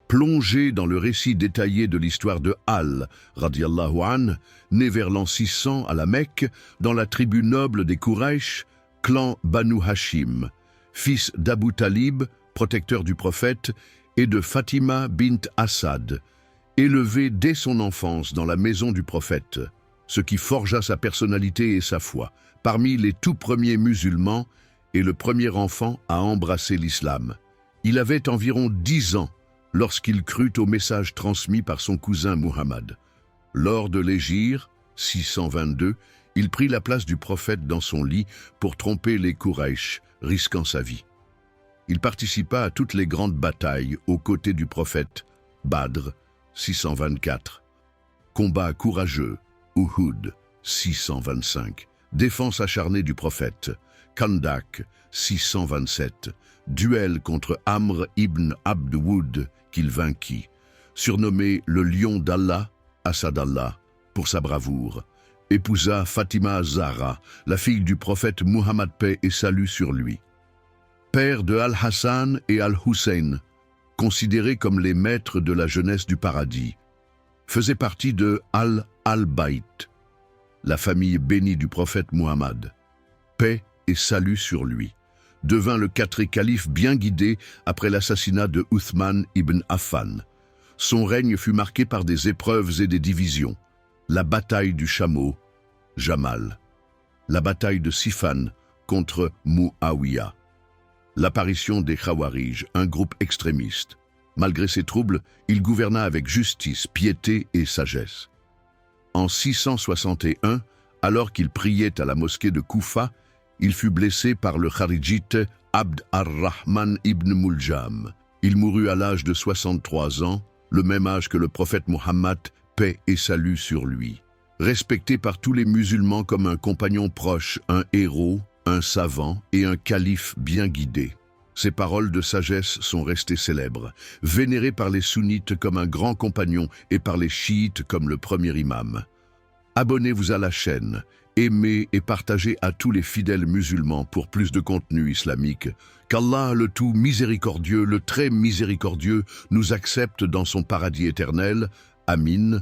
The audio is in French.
Plongé dans le récit détaillé de l'histoire de Al, radiallahu an, né vers l'an 600 à la Mecque, dans la tribu noble des Quraysh, clan Banu Hashim, fils d'Abu Talib, protecteur du prophète, et de Fatima bint Assad, élevé dès son enfance dans la maison du prophète, ce qui forgea sa personnalité et sa foi, parmi les tout premiers musulmans et le premier enfant à embrasser l'islam. Il avait environ 10 ans lorsqu'il crut au message transmis par son cousin Muhammad. Lors de l'hégire, 622, il prit la place du prophète dans son lit pour tromper les Quraysh, risquant sa vie. Il participa à toutes les grandes batailles aux côtés du prophète, Badr, 624, combat courageux, Uhud, 625, défense acharnée du prophète, Khandak, 627, duel contre Amr ibn Abd Woud qu'il vainquit, surnommé le lion d'Allah, Asad-Allah, pour sa bravoure, épousa Fatima Zahra, la fille du prophète Muhammad, paix et salut sur lui. Père de Al-Hassan et Al-Hussein, considérés comme les maîtres de la jeunesse du paradis, faisait partie de Al-Bayt, la famille bénie du prophète Muhammad. Paix et salut sur lui, devint le 4e calife bien guidé après l'assassinat de Uthman ibn Affan. Son règne fut marqué par des épreuves et des divisions. La bataille du chameau, Jamal. La bataille de Sifan contre Muawiyah. L'apparition des Khawarij, un groupe extrémiste. Malgré ces troubles, il gouverna avec justice, piété et sagesse. En 661, alors qu'il priait à la mosquée de Koufa, il fut blessé par le Kharijite Abd ar-Rahman ibn Muljam. Il mourut à l'âge de 63 ans, le même âge que le prophète Muhammad, paix et salut sur lui. Respecté par tous les musulmans comme un compagnon proche, un héros, un savant et un calife bien guidé. Ses paroles de sagesse sont restées célèbres, vénéré par les sunnites comme un grand compagnon et par les chiites comme le premier imam. Abonnez-vous à la chaîne, aimez et partagez à tous les fidèles musulmans pour plus de contenu islamique. Qu'Allah le tout miséricordieux, le très miséricordieux, nous accepte dans son paradis éternel. Amin.